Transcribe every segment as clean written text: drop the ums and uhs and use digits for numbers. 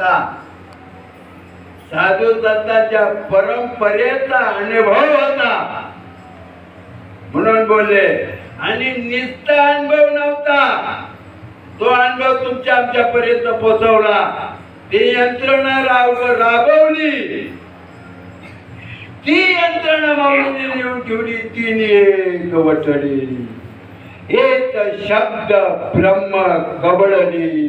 होता, साधू संतांच्या परंपरेचा अनुभव होता म्हणून बोलले. आणि नुसता अनुभव नव्हता, तो अनुभव तुमच्या आमच्यापर्यंत पोहोचवला. ती यंत्रणा राबवली, ती यंत्रणा माऊलीने लिहून ठेवली. तिने वटली एक शब्द ब्रह्म कबळली.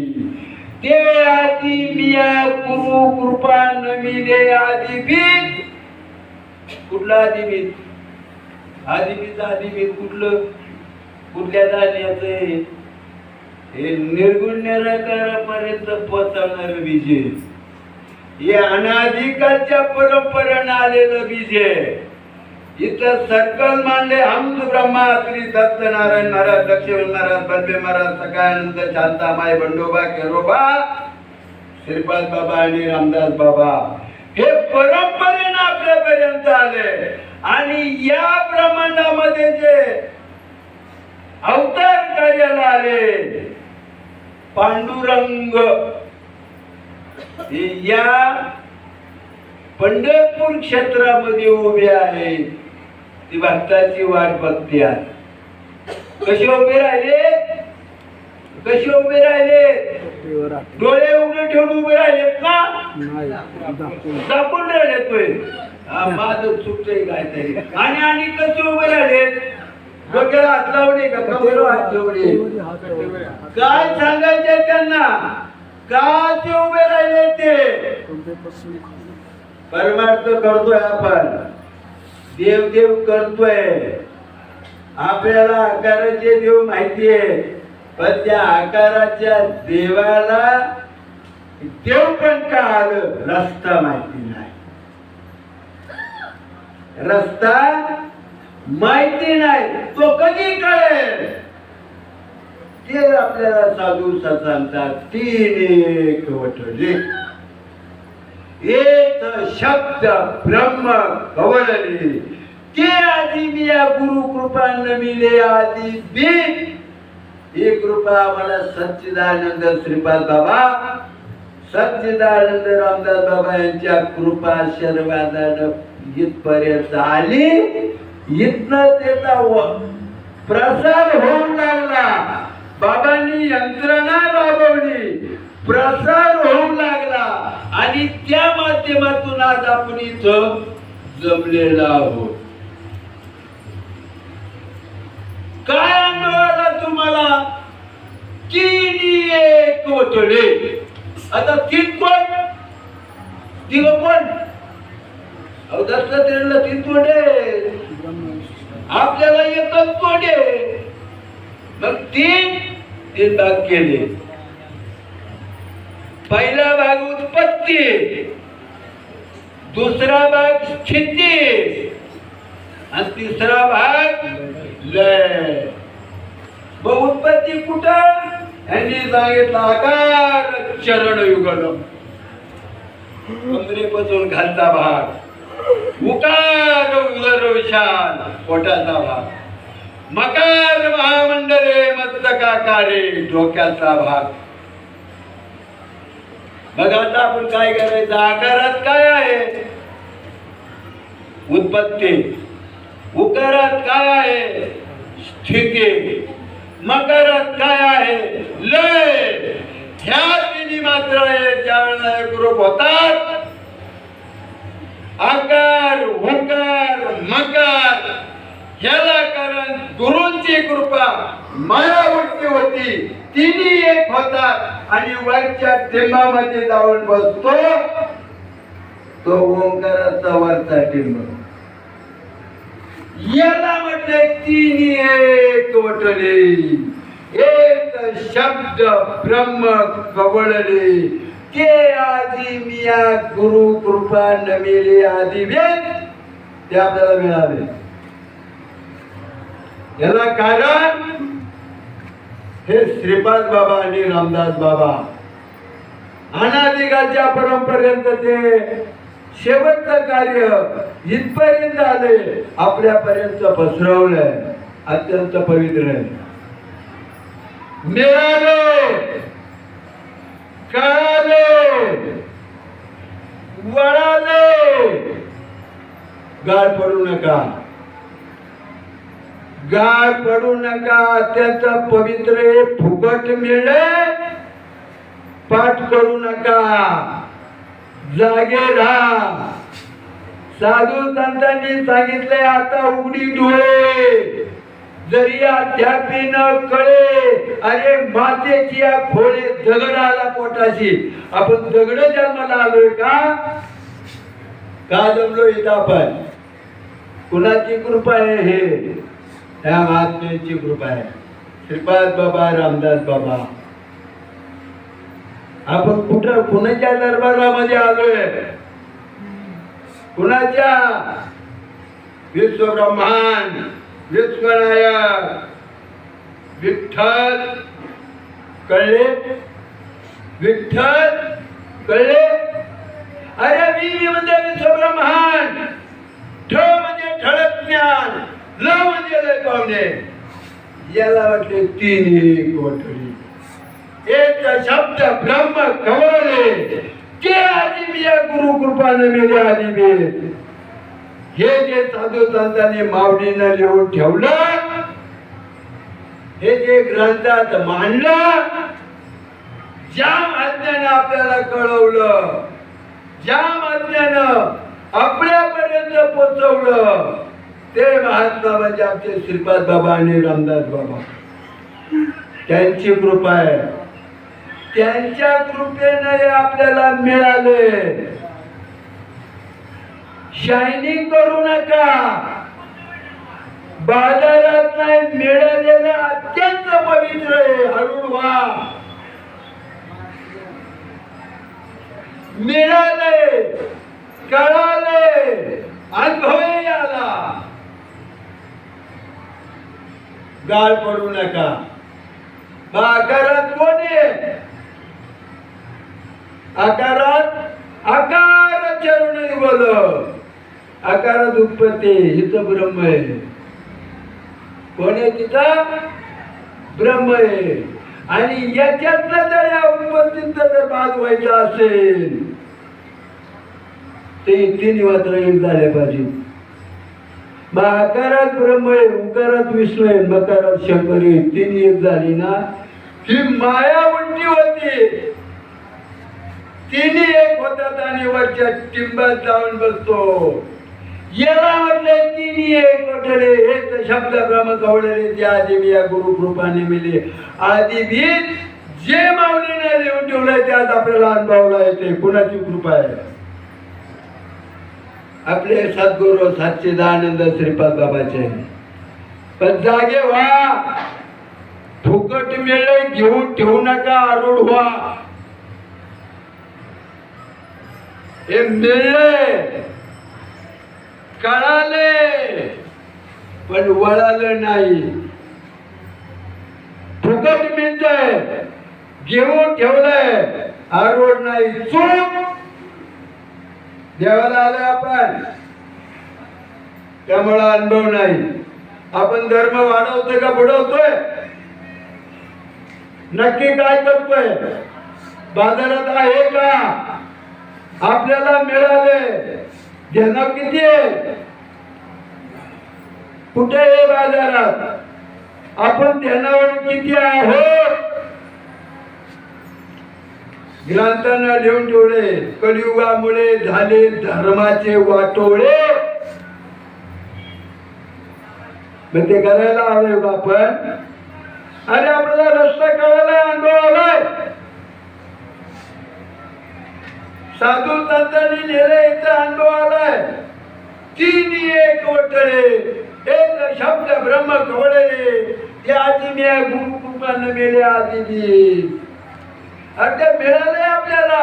ते आदि मिया गुरु कृपा नमिले आदिबीज. कुठला आदिबीज? आदिबीज कुठलं? कुठल्या धान्याचं? हे निर्गुण निराकारापर्यंत पोहोचवणार बीज आहे. हे अनाधिकालच्या परंपरेनं आलेलं बीज आहे. इथं सर्कल मांडले हमद ब्रह्मा श्री दत्त नारायण महाराज, लक्ष्मण महाराज, बलबे महाराज, सकाळानंद, शांतामाई, बंडोबा, केरोबा, श्रीपाद बाबा आणि रामदास बाबा. हे परंपरेनं आपल्यापर्यंत आले. आणि या ब्रह्मांडामध्ये जे अवतार कार्याला आले, पांडुरंग या पंढरपूर क्षेत्रामध्ये उभे आहेत. ती भक्ताची वाट बघतात. कसे उभे राहिले? कसे उभे राहिले? डोळे उघडे ठेवून उभे राहिलेत ना? दाखवून राहिलेत होय. माझं चुकतंय काहीतरी. आणि कसे उभे राहिलेत? डोक्याला हात लावले का? कमरेला हात ठेवले? काय सांगायचे त्यांना? का ते उभे राहिले? ते परमार्थ करतोय आपण, देव करतोय. आपल्याला आकाराचे देव माहितीये, पण त्या आकाराच्या देवाला देव पण का आलं रस्ता माहिती नाही. रस्ता माहिती नाही, तो कधी कळेल ते आपल्याला साधू सांगतात. तीन एक वटले एक शब्द ब्रह्म कवळली. ते आदि मिया गुरु कृपा नमिले आदि बीज. ही कृपा मला सच्चिदानंद श्रीपाद बाबा, सच्चिदानंद रामदास बाबा यांच्या कृपा आशीर्वादानं इथपर्यंत आली. इथनं त्याचा प्रसार होऊ लागला. बाबांनी यंत्रणा राबवली, प्रसार होऊ लागला. आणि त्या माध्यमातून आज आपण इथं जमलेला आहोत. काय अनुभव आला तुम्हाला? तीन एक वटले. आता तीन कोण? तिघ कोण? दत्तात्रेयाला तीन तोडे, आपल्याला एकच तोडे. मग तीन भाग केले. पहिला भाग उत्पत्ती, दुसरा भाग स्थिती आणि तिसरा भाग लय. मग उत्पत्ती कुठं? यांनी सांगितलं आकार चरण युगल. कमरेपासून खालचा भाग. उकार उदर विशाल पोटाचा भाग. मकार महामंडले मस्तकाकारे डोक्याचा भाग. मग आता आपण काय करायचं? आकारात काय आहे? उत्पत्ती. उकारात काय आहे? स्थिती. मकारात काय आहे? लय. ह्या तिन्ही मात्रा ज्या वेळेला एकरूप होतात, आकार उकार मकार, ह्याला कारण गुरूंची कृपा मायावरती होती. तिन्ही एक होतात आणि वरच्या टिंबामध्ये जाऊन बसतो तो ओंकाराचा वरचा टिंब. याला म्हटले तिन्ही एक वटले. एक शब्द ब्रह्म कवळले. ते आदि मिया गुरु कृपा नमिले आदि वेद. ते आपल्याला मिळाले. याला कारण हे श्रीपाद बाबा आणि रामदास बाबा अनादिकालच्या परंपरेत ते शेवटचं कार्य इथपर्यंत आले, आपल्यापर्यंत पसरवलंय. अत्यंत पवित्र आहे. मिळाले, कळाले, वळाले गाळ पडू नका, गाळ पडू नका. त्याचा पवित्र फुकट मिळे पाठ करू नका, जागे राहा. साधू संतांनी सांगितले आता उघडी डोळे, जरी अद्यापि न कळे. अरे मातेची या खोळे दगड आला पोटाशी, आपण दगड जन्माला आलोय का? का जमलो इथं आपण? कुणाची कृपा आहे? हे त्या महात्म्यांची कृपा आहे. श्रीपाद बाबा, रामदास बाबा. आपण कुठं कुणाच्या दरबारामध्ये आलोय? कुणाच्या? विश्वब्रह्मांड, विश्वनायक विठ्ठल. कळले? विठ्ठल कळले? अरे वी म्हणजे विश्वब्रह्मांड, ठ म्हणजे ठळक ज्ञान, ल म्हणजे लय पावणे. याला वाटले तीन एक वठडी. एक शब्द ब्रह्म कवळे, ते आधी मी या गुरु कृपाने मेले आधी मी. हे जे साधू संतांनी माऊलीनं लिहून ठेवलं, हे जे ग्रंथात मांडलं, ज्या आज्ञानं आपल्याला कळवलं, ज्या आज्ञानं आपल्यापर्यंत पोचवलं, ते महात्मा म्हणजे आमचे श्रीपाद बाबा आणि रामदास बाबा. त्यांची कृपा आहे. त्यांच्या कृपेने आपल्याला मिळाले. शायनिंग करू नका. बाजारात नाही मिळालेलं अत्यंत पवित्र आहे. हळूळ व्हा. मिळाले, कळाले, अनुभव आला. गाळ पडू नका. आकारात कोण आहे? आकारात आकार चरण बोल. आकारात उत्पत्ती, हिचं ब्रह्म आहे. कोण आहे तिथं? ब्रह्म आहे. आणि याच्यातलं जर या उत्पत्तीचा जर भाग व्हायचा असेल ते तिन्ही मात्र एक झाले पाहिजे. मग आकारात ब्रह्म आहे, उकारात विष्णू आहे, मकारात शंकर आहे. तिन्ही एक झाली ना ही माया उलटी होती. तिन्ही एक होतात आणि वरच्या टिंबात जाऊन बसतो. याला म्हटले तिन्ही एक वठले. हे शब्द ब्रह्म कवळले जे आधी मी या गुरु कृपाने मिले. आधी मी जे माऊलीने लिहून ठेवलंय त्यात आपल्याला अनुभवला येते. कुणाची कृपा आहे? आपले सद्गुरु सच्चिदानंद श्रीपाद बाबाचे. पण जागे व्हा. फुकट मिळे घेऊन ठेवू नका. आरूढ व्हा. हे मिळले, कळाले, पण वळालं नाही. फुकट मिळतंय, घेऊन ठेवलंय, आरूढ नाही. चूक. देवाला आलोय आपण, त्यामुळे अनुभव नाही. आपण धर्म वाढवतोय का बुडवतोय? नक्की काय करतोय? बाजारात आहे का? आपल्याला मिळाले, घेणं किती आहे? कुठे आहे बाजारात? आपण ध्यानावर किती आहोत? ग्रंथांना लिहून ठेवले. कलियुगामुळे झाले धर्माचे वाटोळे. मग ते करायला हवे का आपण? अरे आपल्याला रस्ता कळायला अनुभव आलाय. साधू संतांनी नेले इथं अनुभव आलाय. तिन्ही एक वटळे, एक शब्द ब्रह्म कवळले. ते आधी मी गुरु कृपाने मेले आधी मी. अरे मिळाले आपल्याला,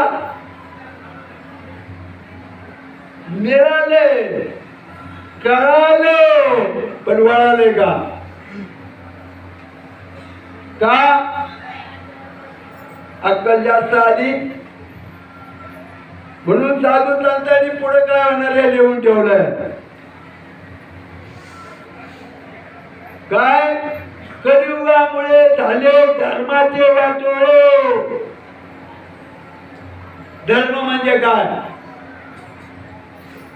मिळाले, कळाले, पण वळाले का? का? अक्कल जास्त आली म्हणून साधू संतांनी पुढे काय होणार आहे लिहून ठेवलंय. काय? कलियुगामुळे झाले धर्माचे वाटोळे. धर्म म्हणजे काय?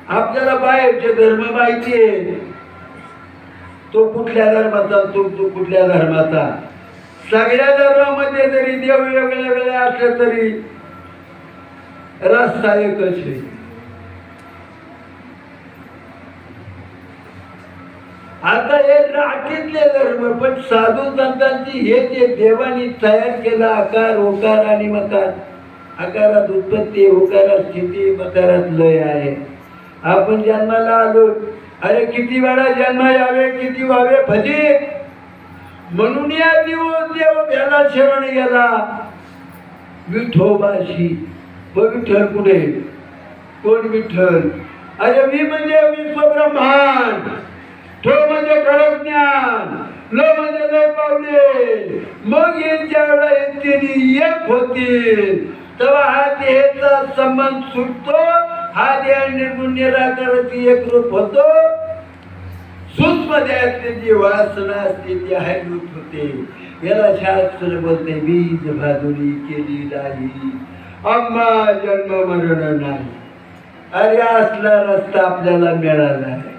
आपल्याला बाहेरचे धर्म माहिती आहे, तो कुठल्या धर्माचा, तो कुठल्या धर्माचा. सगळ्या धर्मामध्ये जरी देव वेगळे वेगळे असले तरी रस्ता एकच आहे. आता हे राठीतले धर्म, पण साधू संतांची हे जे देवानी तयार केला आकार, ओकार आणि मकार, आकारात उत्पत्ती, ओकारात स्थिती, मकारात लय आहे. आपण जन्माला आलो, अरे किती वेळा जन्म यावे, किती व्हावे भजी, म्हणून या देव याला शरण गेला विठोबाशी. विठ्ठल कुठे, कोण विठ्ठल? अरे मी म्हणजे विश्वब्रह्मांड, तो म्हणजे खरं ज्ञान, ल म्हणजे लय पावले. मग यांच्या वेळा येतील एक होतील, तेव्हा हा देहाचा संबंध सुटतो, हा देह निर्गुण निराकाराची एक रूप होतो. सूक्ष्म देहातली जी वासना असते ती हायरूप होते. याला शास्त्र बोलते बीज भाजुरी केली नाही, आम्हा जन्म मरण नाही. अरे असला रस्ता आपल्याला मिळाला आहे,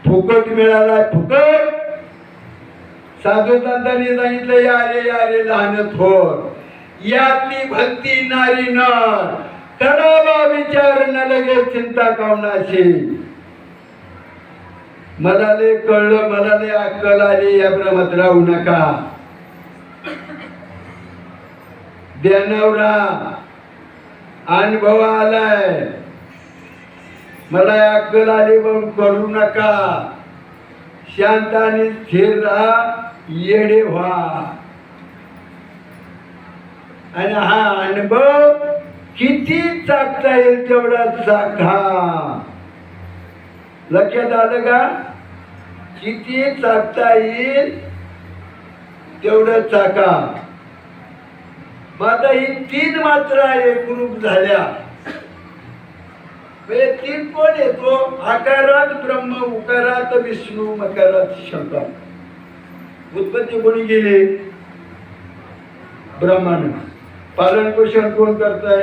फुकट मिळाला, फुकट. साधू संतांनी सांगितलं यारे यारे लहान थोर, यातली भक्ती नारी नर, करावा विचार न लगे चिंता कावनाशी. मला लय कळलं, मला लय अक्कल आली, या भ्रमात राहू नका. ध्यानावरा, अनुभव आलाय, मला अक्कल आली म्हणून करू नका. शांत आणि स्थिर राहा, येडे व्हा. आणि हा अनुभव किती चाकता येईल तेवढा चाका. लक्षात आलं का? किती चाकता येईल तेवढं चाका. मग आता ही 3 मात्रा एकरूप झाल्या. तीन कोण येतो? आकारात ब्रह्म, उकारात विष्णू, मकारात शंकर. उत्पत्ती कोणी गेली? ब्रह्मानं. पालन पोषण कोण करताय?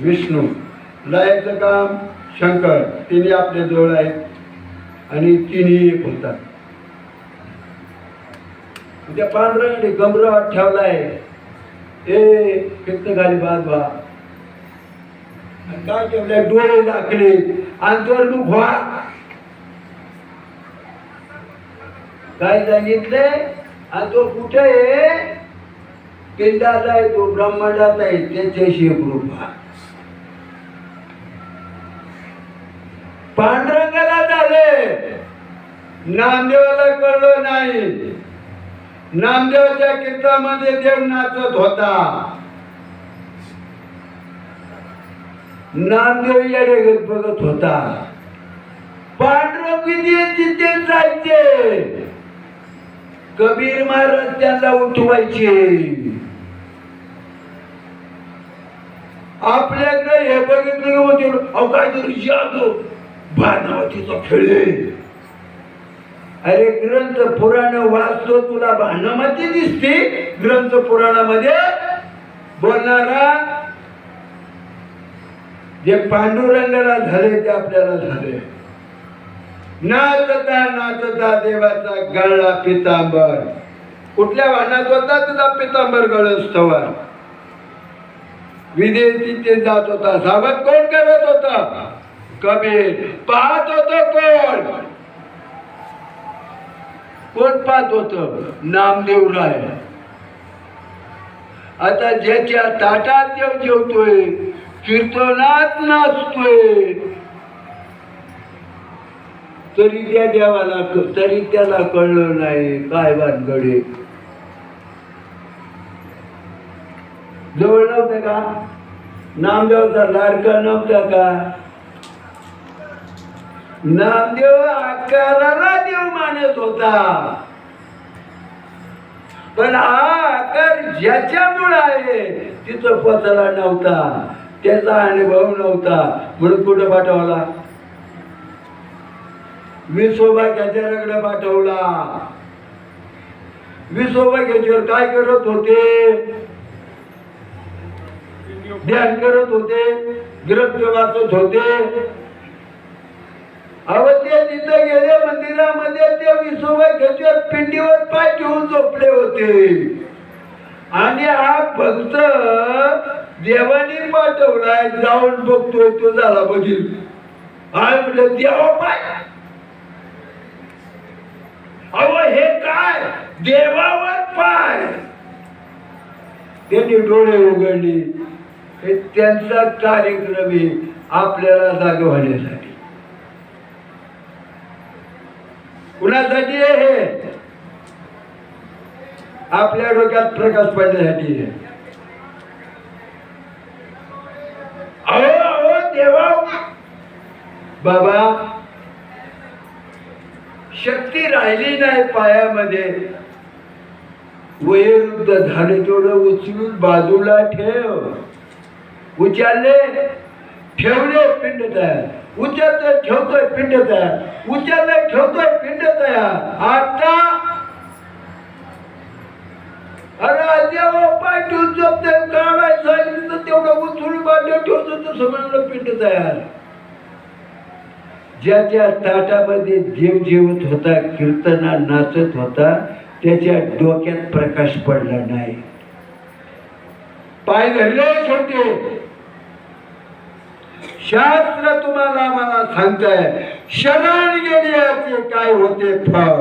विष्णू. लयाचं काम शंकर. तिन्ही आपल्या जवळ आहेत आणि तिन्ही एक होतात. त्या पांढऱ्याने गमरावात ठेवलाय, ए फक्त खाली बाद व्हा. काय ठेवलंय? डोळे दाखले, अंतर्मुख व्हा. काय सांगितलंय? आणि तो कुठे आहे? पिंडात आहे, तो ब्रह्मांडात आहे, त्याच्याशी एकरूप व्हा. पांडुरंगाला झाले, नामदेवाला कळलं नाही. नामदेवाच्या कीर्तनामध्ये देव नाचत होता. नामदेव येडे बघत होता. पांडुरंग तिथे जायचे. कबीर महाराज त्यांना उठवायचे. आपल्याकडे हे बघितलं म्हणजे अहो काहीतरी जादू भानावतीचा खेळ. अरे ग्रंथ पुराण वाचतो, तुला भानामती दिसते? ग्रंथ पुराणामध्ये बोलणारा जे पांडुरंगाला झाले ते आपल्याला झाले. नाचता नाचता देवाचा गळा पितांबर. कुठल्या वाहनात होता तुझा पितांबर गळस्तवा. विदेशी ते जात होता. सावध कोण करत होता? कबीर. पाहत होत कोण? कोण पाहत होत? नामदेव राय. आता ज्याच्या ताटात देव जेवतोय, कीर्तनात नाचतोय, तरी त्या देवाला, तरी त्याला कळलं नाही काय भानगडे. जवळ नव्हतं का? नामदेवचा लाडका नव्हता का? नामदेव आकाराला देव मानत होता, पण हा आकार ज्याच्यामुळे आहे तिथं पोचायला नव्हता, त्याचा अनुभव नव्हता, म्हणून कुठं पाठवला? विसोबाच्याकडे पाठवला. विसोबाच्यावर काय करत होते? ध्यान करत होते, ग्रंथ वाचत होते. अहो ते तिथे गेले मंदिरामध्ये, ते विसोबा त्याच्या पिंडीवर पाय ठेवून झोपले होते. आणि हा भक्त देवाने पाठवलाय, जाऊन बघतोय तो झाला बघील. आय म्हटलं देवा पाय, अहो हे काय देवावर पाय. त्यांनी डोळे उघडले. हे त्यांचा कार्यक्रम आहे आपल्याला जाग होण्यासाठी. कुणासाठी आहे हे? आपल्या डोक्यात प्रकाश पडण्यासाठी. अहो अहो देवा बाबा, शक्ती राहिली नाही पायामध्ये. वयोवृद्ध झाले तेवढं उचलून बाजूला ठेव. उचलले ठेवले पिंड तयार, उचलतोय ठेवतोय पिंड तयार, उचलले ठेवतोय पिंड तयार. आता अरे देवा पाय ठेवून झोपतोय, काढायचं तेवढं उचलून बाजूला ठेवतो, तसं म्हणलं पिंड तयार. ज्याच्या ताटामध्ये देव जेवत होता, कीर्तना नाचत होता, त्याच्या डोक्यात प्रकाश पडला नाही. पाय धरले छोटे. शास्त्र तुम्हाला मला सांगताय, शरण गेल्याचे काय होते फळ.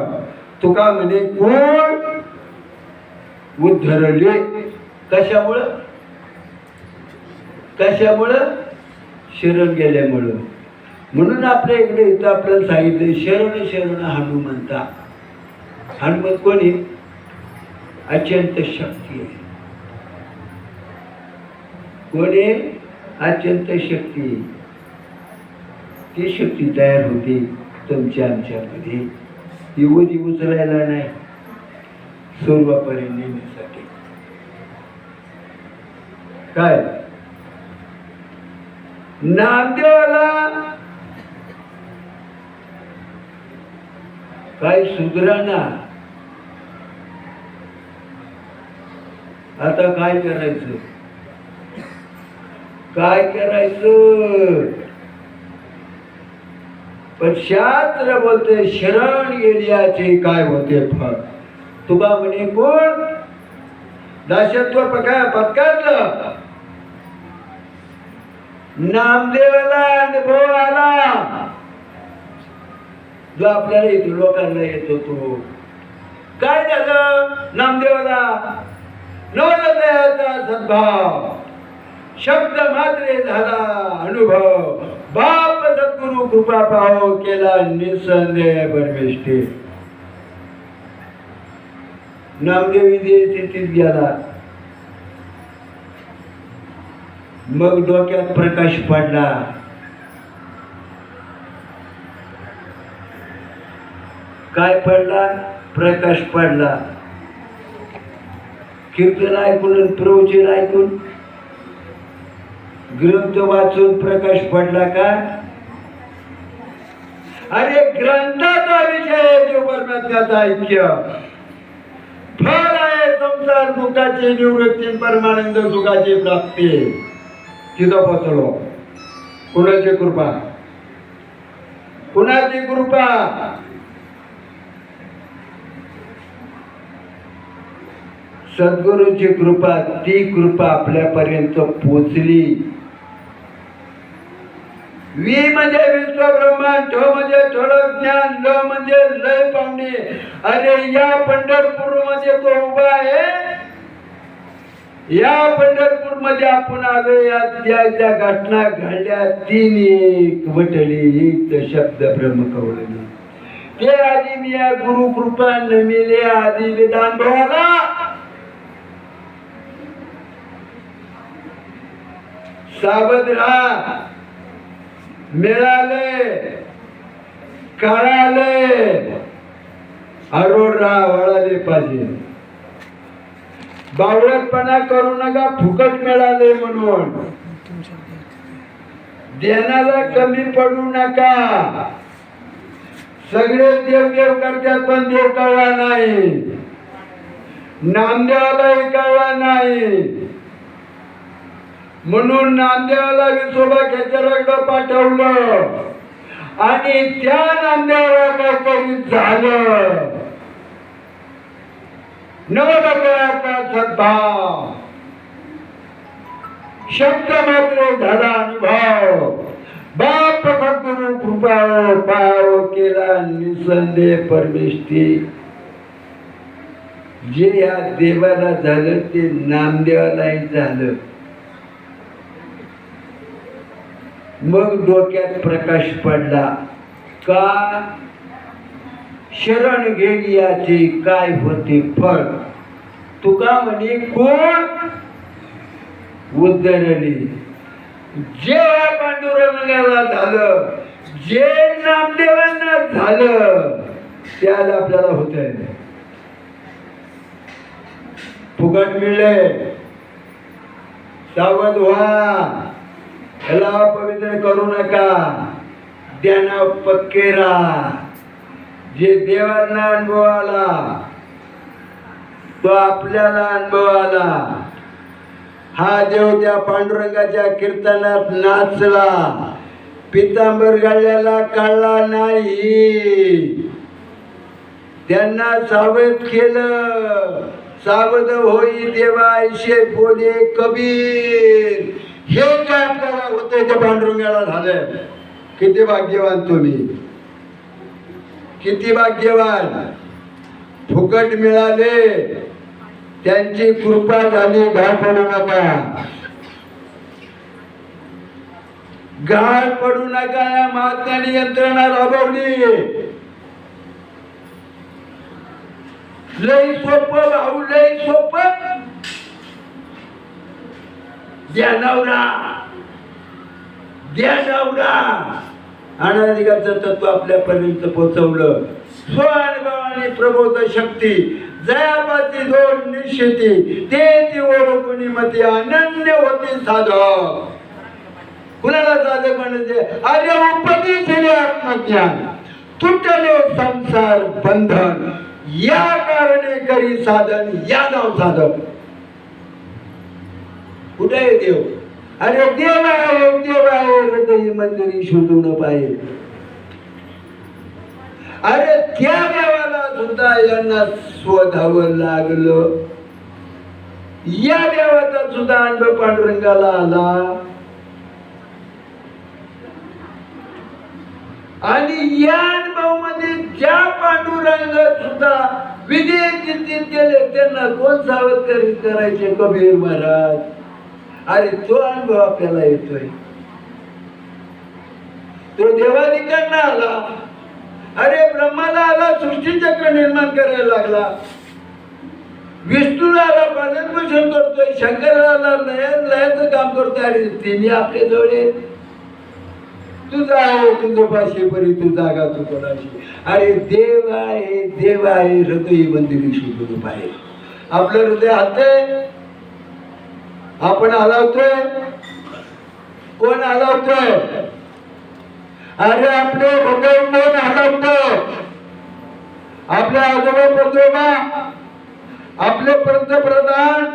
तुका म्हणे कोण उद्धरले. कशामुळं? कशामुळं? शरण गेल्यामुळं. म्हणून आपल्या इकडे इथं आपल्याला सांगितलं शरण शरण हनुमंता. हनुमंत कोणी? अत्यंत शक्ती आहे. कोणी? अत्यंत शक्ती. ती शक्ती तयार होते तुमच्या आमच्यामध्ये. युवती उचलायला नाही, सर्वपर्यंत नेण्यासाठी. काय नामदेवाला काय सुधराना. आता काय करायचं? काय करायचं? पण शास्त्र बोलते शरण गेल्याचे काय होते फळ. तुका म्हणे कोण? दासत्व पत्करलं. नामदेवाला अनुभव आला जो आपल्याला इथे लोकांना येत होतो. काय झालं नामदेवाला? नवलयाचा सद्भाव, शब्द मात्रे झाला अनुभव. बाप सद्गुरु कृपा पाहो, केला निसंदेह परमेष्ठी. नामदेव स्थितीत गेला. मग डोक्यात प्रकाश पडला. काय पडला? प्रकाश पडला. कीर्तन ऐकून, प्रवचन ऐकून, ग्रंथ वाचून प्रकाश पडला का? अरे ग्रंथाचा विषय जो परमात्म्याचा ऐक्य. फळ आहे संसार दुःखाची निवृत्ती, परमानंद सुखाची प्राप्ती. तिथं पोचलो. कुणाची कृपा? कुणाची कृपा? सद्गुरूची कृपा. ती कृपा आपल्यापर्यंत पोचली. वी म्हणजे विश्व ब्रह्मांड, ठ म्हणजे ठळक ज्ञान, ल म्हणजे लय पावणे. अरे या पंढरपूर मध्ये तो उभा आहे. या पंढरपूर मध्ये आपण आलो. या त्या घटना घडल्या. तीन एक वटली एक शब्द ब्रह्म कवळले. ते आधी मी या गुरु कृपा नमिले आधी विधान भावाला. सावध राहा. मिळाले, कळाले, आरोड राहा, वळाले पाहिजे. बावळटपणा करू नका. फुकट मिळाले म्हणून देण्याला कमी पडू नका. सगळे देव देव करतात पण देव कळला नाही. नामदेवालाही कळला नाही. म्हणून नामदेवाला विसोबा खेचराकडे पाठवलं. आणि त्या नामदेवाला काहीतरी झालं. नवबकळाचा सद्भाव शब्द मात्र झाला अनुभव. बाप सद्गुरु कृपाओ पाओ केला निसंदेह परमेष्ठी. जे या देवाला झालं ते नामदेवालाही झालं. मग डोक्यात प्रकाश पडला. का शरण घेई याचे काय होते फळ. तुका म्हणे कोण उद्धरली. जे पांडुरंगाला झालं, जे नामदेवांना झालं, त्याला आपल्याला होत आहे. फुकट मिळले, सावध व्हा. याला पवित्र करू नका. ध्याना पक्के राहा. जे देवांना अनुभव आला तो आपल्याला अनुभव आला. हा देव त्या पांडुरंगाच्या कीर्तनात नाचला. पितांबर गाळ्याला काढला नाही. त्यांना सावध केलं. सावध होई देवा ऐशे बोले कबीर. हे काय आपल्याला होते ते पांडुरंगाला झालं. किती भाग्यवान तुम्ही, किती भाग्यवान. फुकट मिळाले, त्यांची कृपा झाली. घाण पडू नका, घाण पडू नका. या महात्म्याने यंत्रणा राबवली. लय सोपं भाऊ, लय सोपं. ध्यानावरा, ध्यानावरा. अनाधिकाचं तत्व आपल्यापर्यंत पोहोचवलं. स्वानुभवाने प्रबोध शक्ती जयापाती दोन निश्चिती ते ती ओळखुनी मती अनन्य होती साधक. कुणाला साधक म्हणायचे. अरे उपदेशले आत्मज्ञान तुटले संसार बंधन. या कारणे करी साधन या नाव साधक. कुठे आहे देव. अरे देव आहे, देव आहे. हृदय मंदिरी शोधून पाहिजे. अरे त्या देवाला सुद्धा यांना शोधावं लागलं. या देवाचा सुद्धा अनुभव पांडुरंगाला आला. आणि या अनुभव मध्ये ज्या पांडुरंग सुद्धा विजय चिंतित केले त्यांना कोण सावध करायचे. कबीर महाराज. अरे तो अनुभव आपल्याला येतोय. तो देवाधिकांना आला. अरे ब्रह्माला आला, सृष्टी चक्र निर्माण करायला लागला. विष्णूला आला, पालन पोषण करतोय. शंकराला लयाचं काम करतोय. अरे तिने आपल्या जवळ तुझा आहे, तुझं पाशी परी तू जागा तू कोणाशी. अरे देव आहे, देव आहे. हृदय मंदिरी शोधून पाहिजे. आपलं हृदय हात आपण हलवतोय. कोण हलवतोय. अरे आपले हृदय कोण हलवतो. आपले आजोबा पंजोबा, आपले पंतप्रधान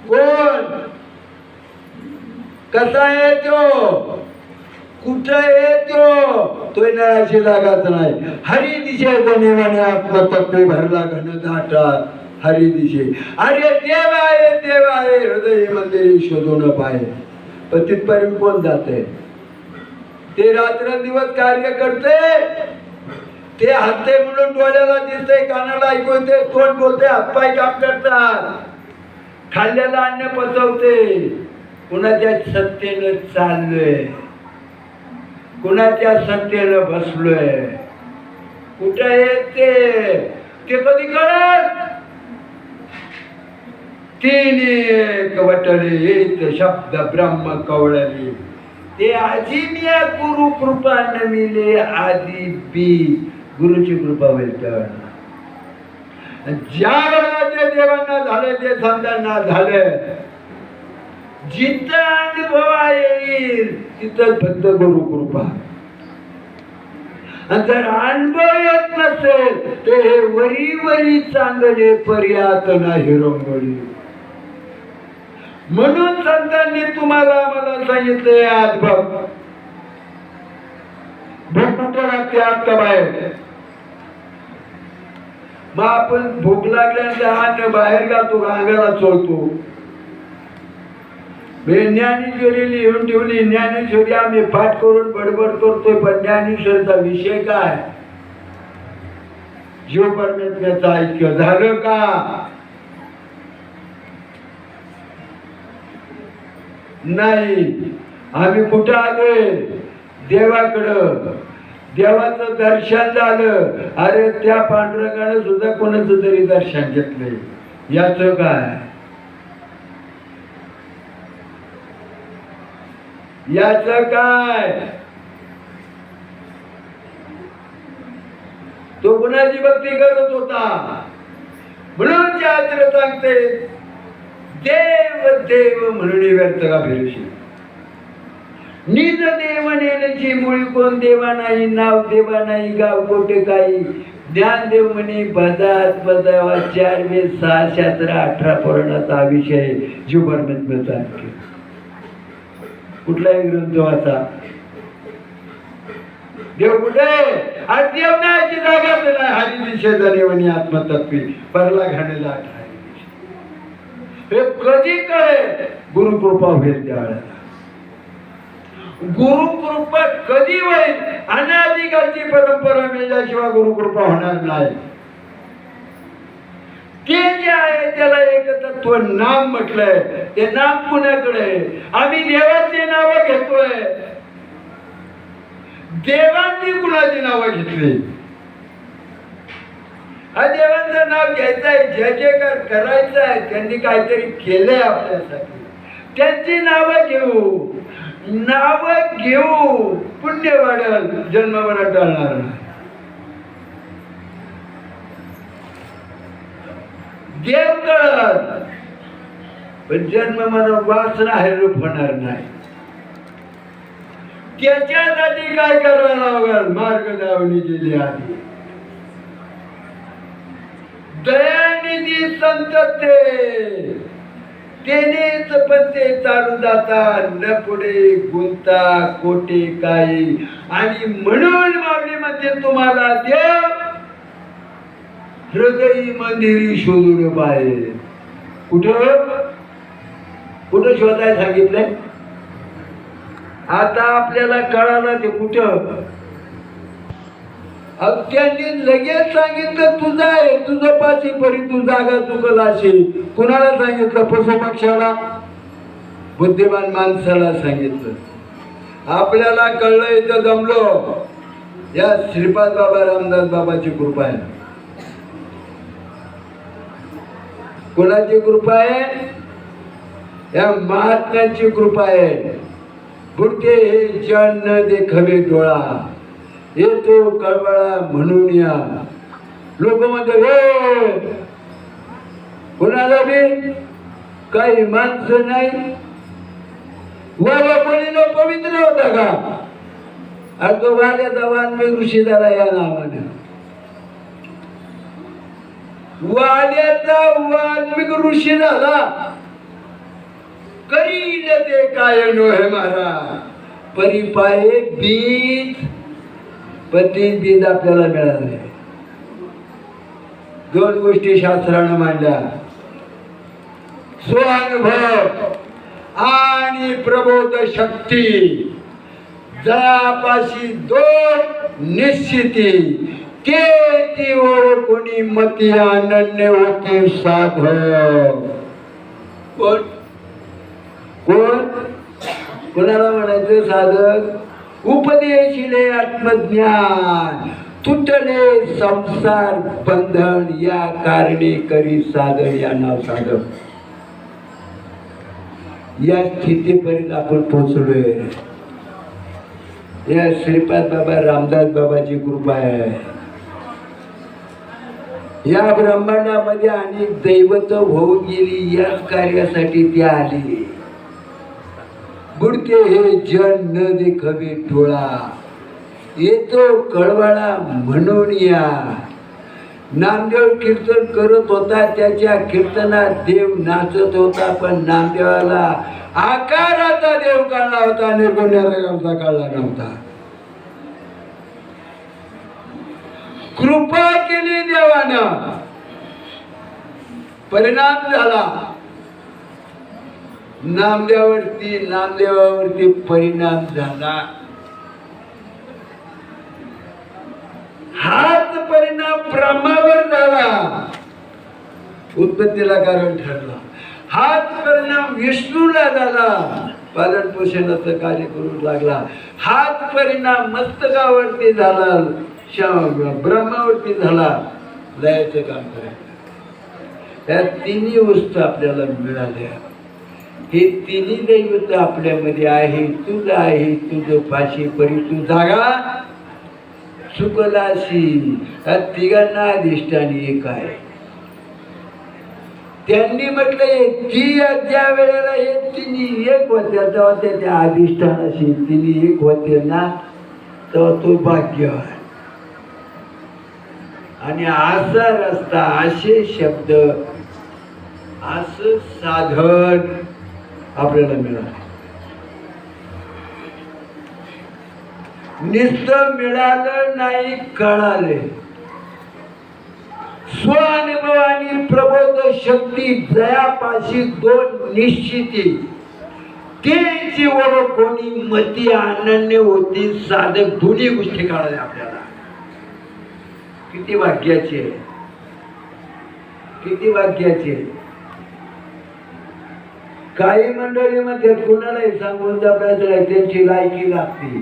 कोण. कसा आहे तो, कुठं आहे तो नळाची लागाच नाही. हरी दिशेचा नेवाने आपला तत्व भरला घन दाटा हरी दिशे. अरे देव आहे, देव आहे. हृदय मंदिरी शोधून पाहिजे. पण तिथपर्यंत कोण जाते. ते रात्रंदिवस कार्य करते. ते हाते म्हणून डोळ्याला दिसते, कानाला ऐकू येते, तोंड बोलते, हातपाय काम करतात. खाल्ल्याला अन्न पचवते. कुणाच्या सत्तेनं चाललोय, कुणाच्या सत्तेनं बसलोय. कुठं येते ते कधी कळत. तीन एक वटले एक शब्द ब्रह्म कवळले. ते आजीमिया गुरु कृपा न मिले आधी बी. गुरुची कृपा होईल त्यावेळेला. ज्या वेळेला देवांना झाले ते संतांना झाले. जिथं अनुभव येईल तिथं फक्त गुरु कृपा. जर अनुभव येत नसेल ते हे वरी वरी चांगले पर्यात नाही रंगोळी. म्हणून संतांनी तुम्हाला मला सांगितले आज बघ कुठं लागते आत बाहेर? मग आपण भूक लागल्यानंतर हात बाहेर घालतो, अंगाला चोळतो. ज्ञानेश्वरी लिहून ठेवली. ज्ञानेश्वरी आम्ही पाठ करून बडबड करतोय, पण ज्ञानेश्वरीचा विषय काय? जीव परमेश्वराचं ऐक्य झालं का? नाही. आम्ही कुठं आलोय? देवाकडं. देवाचं दर्शन झालं. अरे त्या पांडुरंगानं सुद्धा कोणाचं तरी दर्शन घेतलंय. याच काय? याच काय? तो कुणाची भक्ती करत होता? म्हणून शास्त्र सांगते देव देव म्हणून व्यर्थ का फिरशी. निज देव नेलची मुळी कोण देवा नाही, नाव देवा नाही, गाव कोठे काही. ज्ञान देव म्हणे पदात पदावा 4 वेद 6 शास्त्र 18 पुराणाचा विषय जीव परमेश्वराचा. कुठलाही ग्रंथ वाचा. देव कुठे? आज देव नाही जागाच नाही. हरी दिशे देवनी आत्मतत्वी परला घाणेला हे कधी कळेल? गुरुकृपा होईल त्यावेळेला. गुरुकृपा कधी होईल? अनादिकालची परंपरा मिळाल्याशिवाय गुरुकृपा होणार नाही. ते जे आहे त्याला एक तत्व नाम म्हटलंय. ते नाम कुणाकडे? आम्ही देवाचे नाव घेतोय. देवांनी कुणाची नावं घेतली? हा देवांचं नाव घ्यायचं आहे, जय जयकार करायचं आहे. त्यांनी काहीतरी केलंय आपल्यासाठी, त्यांची नावं घेऊ. नावं घेऊ पुण्य वाढेल, जन्म मरण टळणार नाही. देव कळत पण जन्म मरण वासना हैरूप होणार नाही. त्याच्यासाठी काय करायला लागेल? मार्ग दावणी गेली आधी. दयानिधी संत तेनेच पण ते चालू जाता, न पुढे गुंता कोटे काही. आणि म्हणून माऊली मध्ये तुम्हाला देव हृदयी मंदिरी शोधून पाहिजे. कुठं कुठं शोधायला सांगितलंय? आता आपल्याला कळालं ते कुठं. त्यांनी लगेच सांगितलं तुझं आहे, तुझं पाशी परी तू जागा चुकला असेल. कुणाला सांगितलं? पशुपक्षाला, बुद्धिमान माणसाला सांगितलं. आपल्याला कळलं, इथं जमलो. या श्रीपाद बाबा रामदास बाबाची कृपा आहे. कोणाची कृपा आहे? या महात्म्यांची कृपा आहे. बुडते हे जन न देखवे डोळा, येतो कळवळा म्हणून या. लोक म्हणते कोणाला बी काही माणसं नाही. वाला कोणीला पवित्र होता का? आणि तो वाल्याचा वाल्मिक ऋषी झाला या नावाने. वाल्याचा वाल्मिक ऋषी झाला. करील ते काय नो हे महाराज. परिपाये बीज, पण ते बीज आपल्याला मिळाले. 2 गोष्टी शास्त्रानं मांडल्या, स्वानुभव आणि प्रबोध शक्ती. जयापाशी 2 निश्चिती, ते ती ओळखुनी मती अनन्य होते साधव. कोण कोण? कोणाला म्हणायचं साधक? उपदेशिले आत्मज्ञान, तुटले संसार बंधन, या कारणे करी साधन या नाव साधक. या स्थितीपर्यंत आपण पोहोचलोय. या श्रीपाद बाबा रामदास बाबाची कृपा आहे. या ब्रह्मांडामध्ये अनेक दैवत होऊन गेली, याच कार्यासाठी ती आली. बुडते हे जन न देखवे डोळा, येतो कळवळा म्हणून या. नामदेव कीर्तन करत होता, त्याच्या कीर्तनात देव नाचत होता. पण नामदेवाला आकाराचा देव कळला होता, निर्गुण्याचा कळला नव्हता. कृपा केली देवानं, परिणाम झाला. नामदेवावरती परिणाम झाला. हाच परिणाम ब्रह्मावर झाला, उत्पत्तीला कारण ठरला. हाच परिणाम विष्णूला झाला, पालन पोषणाचं कार्य करू लागला. हाच परिणाम मस्तकावरती झाला, ब्रह्मावरती झाला, लयाचं काम करायचं. त्या तिन्ही वस्तू आपल्याला मिळाल्या. हे तिन्ही दैवत आपल्यामध्ये आहे. तुझं आहे, तुझं पाशी परी तू जागा चुकलाशी. त्या तिघांना अधिष्ठानी एक आहे. त्यांनी म्हटलंय की ज्या वेळेला हे तिन्ही एक होत्या तेव्हा त्या अधिष्ठानाशी तिन्ही एक होते ना, तेव्हा तो भाग्यवान. आणि असा रस्ता, असे शब्द, असं साधन आपल्याला मिळालं. नुसतं मिळालं नाही, कळाले. स्वानुभवानी प्रबोध शक्ती जयापाशी दोन निश्चिती, तेची ओळख कोणी मती अनन्य होती. साधक दोन्ही गोष्टी कळाल्या आपल्याला. किती भाग्याचे, किती भाग्याचे. काही मंडळीमध्ये कोणालाही सांगून जपायचं, त्यांची लायकी लागते.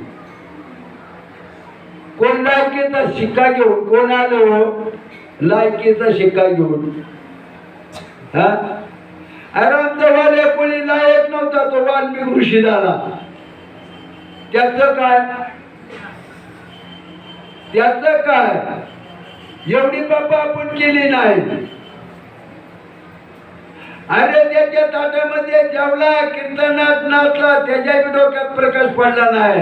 कोण लायकीचा शिक्का घेऊन, कोण आलो लायकीचा शिक्का घेऊन. हा, आमचा वाले कोणी लायक नव्हता, तो वाल्मिक ऋषी झाला. त्याचं काय, त्याचं काय, एवढी बाबा आपण केली नाही. अरे त्याच्या ताटामध्ये जेवला, कीर्तनात नाचला, त्याच्या डोक्यात प्रकाश पडला नाही.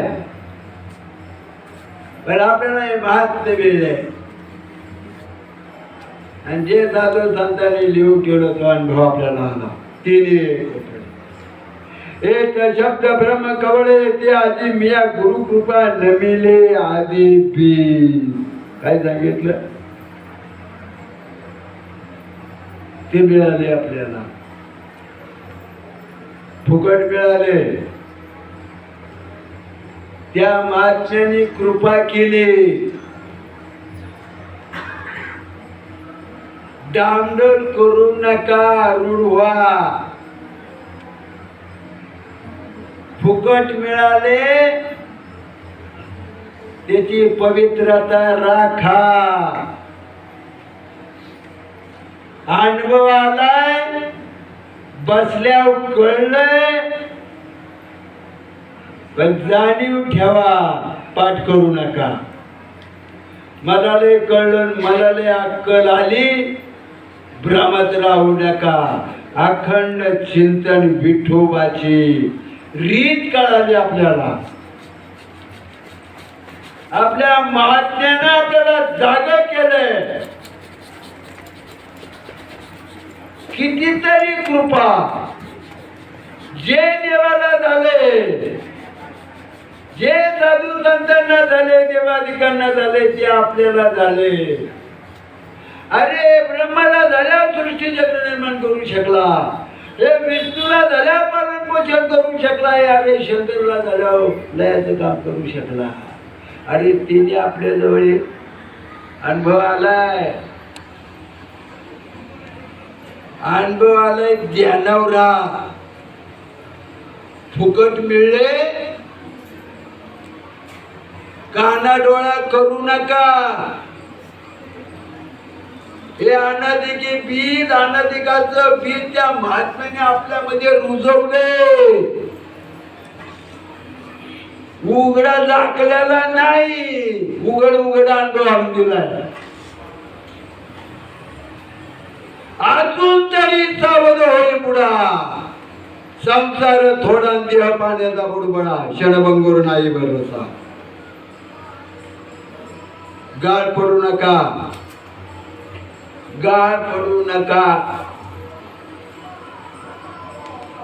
पण आपल्याला हे भात मिळले. आणि जे साधू संतांनी लिहून ठेवलं तो अनुभव आपल्याला आला. तिने एक शब्द ब्रह्म कवळे ते आधी मिया गुरु कृपा नमिले आधी पी. काय सांगितलं ते मिळाले आपल्याला, फुकट मिळाले. त्या महात्म्याने कृपा केली. डांगडोल करू नका, रूढ व्हा. फुकट मिळाले, त्याची पवित्रता राखा. अनुभव आलाय, बसल्यावर कळलंय, पण जाणीव ठेवा, पाठ करू नका. मला लय कळलं, मला लय अक्कल आली, भ्रमात राहू नका. अखंड चिंतन विठोबाची रीत कळाली आपल्याला. आपल्या महात्म्यानं आपल्याला जागा केलंय. कितीतरी कृपा, जे देवाला झाले, जे साधू संतांना झाले, देवाधिकांना झाले, ते आपल्याला झाले. अरे ब्रह्माला झाल्यावर सृष्टी चक्र निर्माण करू शकला, हे विष्णूला झाल्यावर पालन पोषण करू शकला, अरे शंकरला झाल्यावर लयाचं काम करू शकला. अरे तिने आपल्या जवळ अनुभव आलाय, अनुभव आलाय. ध्यानावरा, फुकट मिळले, काना डोळा करू नका. हे अनादिकी बीज, अनादिकाचं बीज त्या महात्म्याने आपल्यामध्ये रुजवले. उघडा झाकलेला नाही, उघड उघड अनुभव आणून दिलाय. अजून तरी सावध होई बुडा, संसार थोडा देह पाण्याचा बुडबडा, क्षणभंगुर नाही भरोसा. गाळ पडू नका, गाळ पडू नका.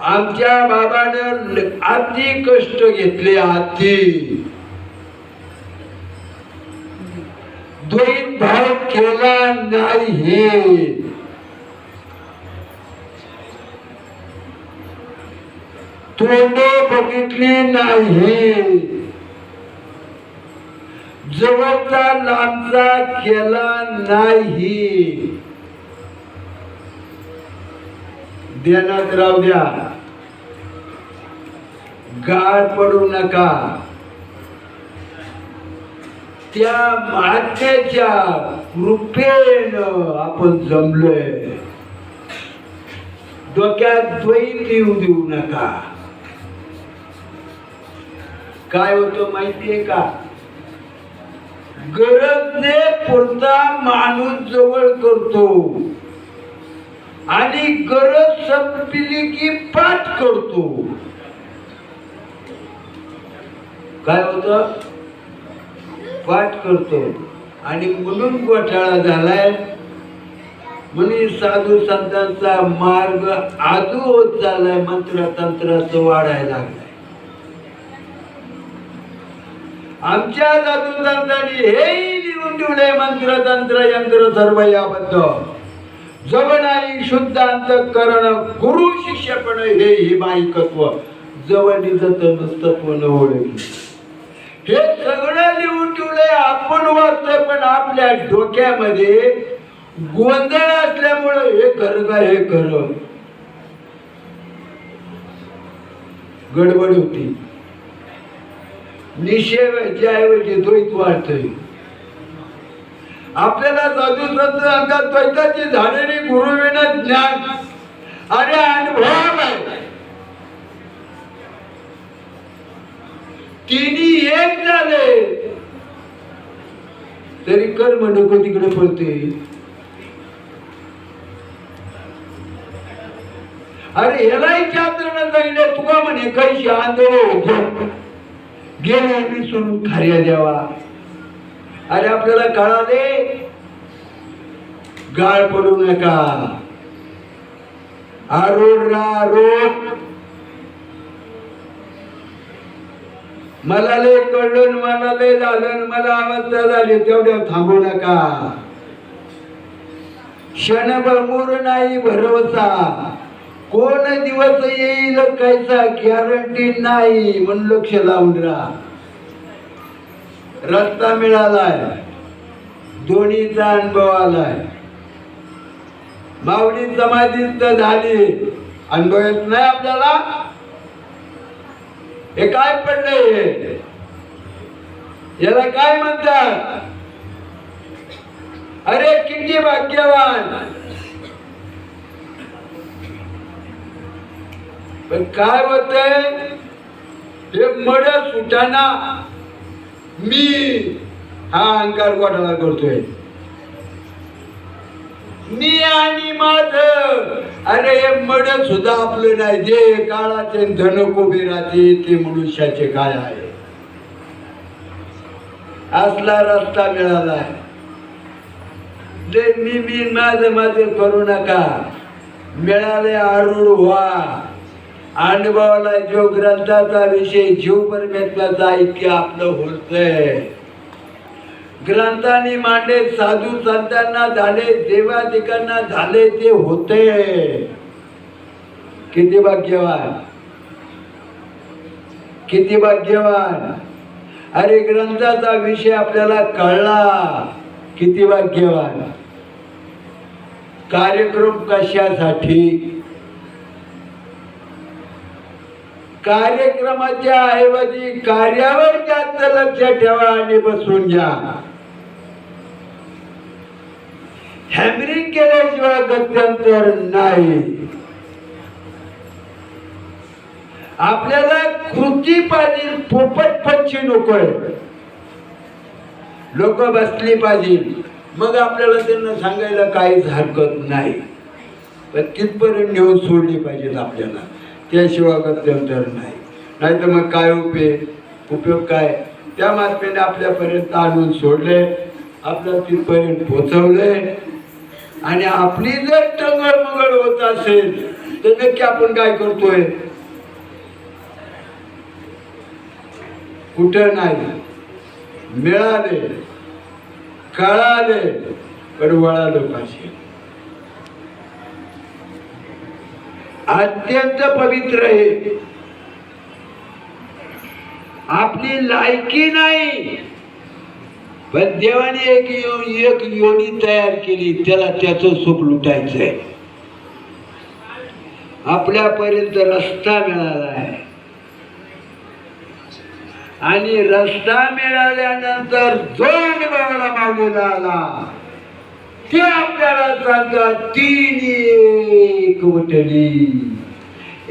आमच्या बाबाने अति कष्ट घेतले, अति द्वैत भाव केला नाही, तोंड बघितली नाही, जवळचा लांबचा केला नाही. ध्यानात राहू द्या, गाळ पडू नका. त्या महात्म्याच्या कृपेनं आपण जमलोय. डोक्यात द्वैत येऊ देऊ नका. काय होतं माहितीये का? गरजने पुरता माणूस जवळ करतो आणि गरज संपली की पाठ करतो. काय होतं? पाठ करतो. आणि म्हणून घोटाळा झालाय. म्हणून साधू संतांचा मार्ग आदू होत चाललाय, मंत्रतंत्राचं वाढायला लागलाय. आमच्या साधू संतांनी हेही लिहून ठेवलंय, मंत्रतंत्र यंत्र सर्व याबद्दल. जव नाही शुद्ध अंतःकरण गुरु शिष्यपण हे हिमायकत्व, जव निजत नसतत्व न ओळखी. हे सगळं लिहून ठेवलंय. आपण वाचतोय पण आपल्या डोक्यामध्ये गोंधळ असल्यामुळं हे खरं का हे खरं गडबड होती. निषेधाच्या ऐवजी द्वैत वाढतोय. आपल्याला साधू संत सांगतात द्वैताची झालेली गुरुविना ज्ञान आणि अनुभव आहे. तिन्ही एक झाले तरी कर्म नको तिकडे पळते. अरे यालाही शास्त्रानं सांगितलं, तुका म्हणे काही आंदोलन गेले विसरून खार्या द्यावा. अरे आपल्याला कळाले, गाळ पडू नका. आरोड आरोड मला लय कळलं, मला लय झालं, मला अवस्था झाली, तेवढ्या थांबू नका. क्षणभर नाही भरवसा, कोण दिवस येईल कायचा गॅरंटी नाही. म्हणून लक्ष लावून राहा. रस्ता मिळालाय, दोन्हीचा अनुभव आलाय. माऊली समाधीत झाली, अनुभव येत नाही आपल्याला. हे काय पडलंय? याला काय म्हणतात? अरे किती भाग्यवान. पण काय होतंय? हे मड सुटाना मी हा अहंकार घोटाळा करतोय. मी आणि माझ. अरे हे मड सुद्धा आपलं नाही. जे काळाचे धन कुबेराचे ते मनुष्याचे काय आहे. असला रस्ता मिळालाय. जे मी माझ करू नका. मिळाले आरूढ व्हा. अनुभवाला जो ग्रंथाचा विषय जीव परमेश्वराचा ऐक्य आपलं होतंय. ग्रंथाने मांडले, साधू संतांना झाले, देवादिकांना झाले, ते होते. किती भाग्यवान, किती भाग्यवान. अरे ग्रंथाचा विषय आपल्याला कळला, किती भाग्यवान. कार्यक्रम कशासाठी? कार्यक्रमाच्या ऐवजी कार्यावर जास्त लक्ष ठेवा आणि बसून घ्या. हॅमरिंग केल्याशिवाय गत्यंतर नाही. आपल्याला कृती पाहिजे, पोपट पक्षी नकोय. लोक बसली पाहिजे, मग आपल्याला त्यांना सांगायला काहीच हरकत नाही. पण तिथपर्यंत नेऊन सोडली पाहिजेत आपल्याला, त्याशिवाय गत्यंतर नाही. नाही तर मग काय उपयोग काय? त्या महात्म्याने आपल्यापर्यंत आणून सोडले, आपल्या तिथपर्यंत पोचवले. आणि आपली जर टंगळमंगळ होत असेल तर नक्की आपण काय करतोय? कुठं नाही. मिळाले कळाले पण वळालो पाहिजे. अत्यंत पवित्र आहे. आपली लायकी नाही, पण देवाने एक योनी तयार केली, त्याला त्याचं सुख लुटायचंय. आपल्यापर्यंत रस्ता मिळाला आहे आणि रस्ता मिळाल्यानंतर जो अनुभवाला मावलेला आला ते आपल्याला सांगतात, तीन एक वटली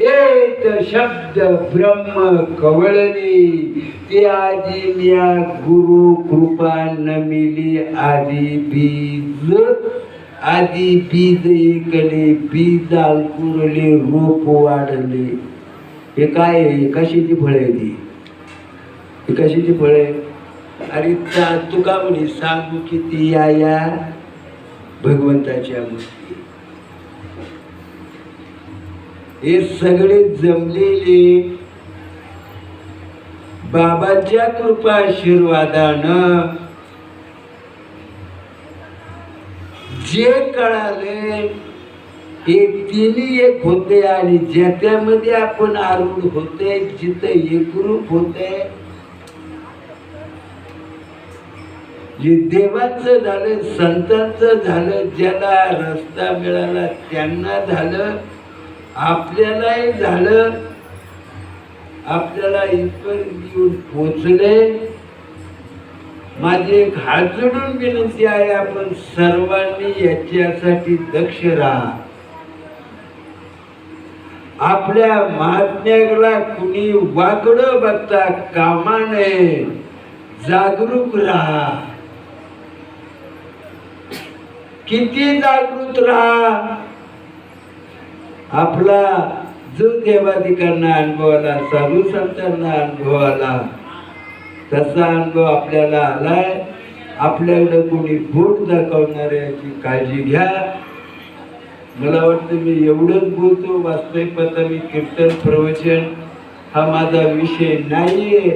एक शब्द ब्रह्म कवळली, ते आजी म्या गुरु कृपा न मिली, आधी बीज ऐकले, बीज अंकुरले, रूप वाढले. हे काय आहे? कशाची फळ आहे ती? ही कशाची फळ आहे? अरे तुका म्हणे सांगू किती या भगवंताच्या मूर्ती. हे सगळे जमलेले बाबाच्या कृपा आशीर्वादानं जे कळाले हे तिन्ही एक होते आणि ज्याच्यामध्ये आपण आरूढ होते, जिथं एकरूप होते, जे देवाचं झालं, संतांचं झालं, ज्याला रस्ता मिळाला त्यांना झालं, आपल्यालाही झालं. आपल्याला इथपर्यंत येऊन पोचले. माझी एक हात जोडून विनंती आहे, आपण सर्वांनी याच्यासाठी दक्ष राहा. आपल्या महात्म्याला कुणी वाकडं बघता कामा नये, जागरूक राहा. किती जागृत राहा. आपला जो देवाधिकांना अनुभव आला, साधू संतांना अनुभव आला, तसा अनुभव आपल्याला आलाय. आपल्याकडे कोणी बोट दाखवणाऱ्याची काळजी घ्या. मला वाटतं मी एवढंच बोलतो. वास्तविक आता मी कीर्तन प्रवचन हा माझा विषय नाहीये,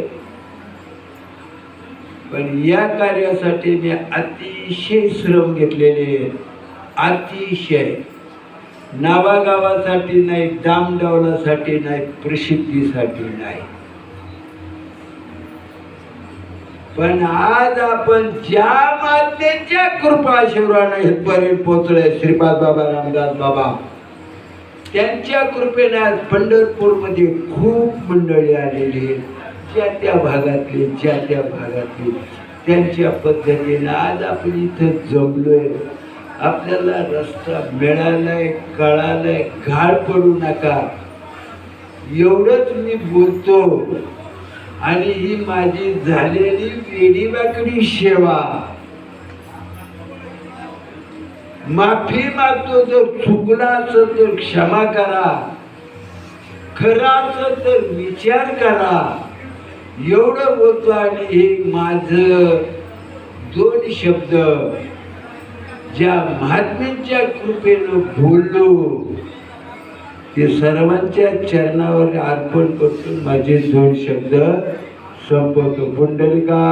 पण या कार्यासाठी मी अतिशय श्रम घेतलेले. अतिशय नावागावासाठी नाही, दामडावलासाठी नाही, प्रसिद्धीसाठी नाही. पण आज आपण ज्या मातेच्या कृपा आशीर्वादाने इथपर्यंत पोहोचले, श्रीपाद बाबा, रामदास बाबा, त्यांच्या कृपेने आज पंढरपूरमध्ये खूप मंडळी आलेली आहेत. ज्या त्या भागातली त्यांच्या पद्धतीने आज आपण इथं जमलोय. आपल्याला रस्ता मिळालाय, कळालाय. घाळ पडू नका एवढंच मी बोलतो. आणि ही माझी झालेली वेडीवाकडी सेवा, माफी मागतो. जर चुकला असेल तर क्षमा करा, खरा असेल तर विचार करा, एवढं बोलतो. आणि हे माझं दोन शब्द ज्या महात्म्यांच्या कृपेनं बोललो ते सर्वांच्या चरणावर अर्पण करतो. माझे दोन शब्द संपवतो. पुंडलिका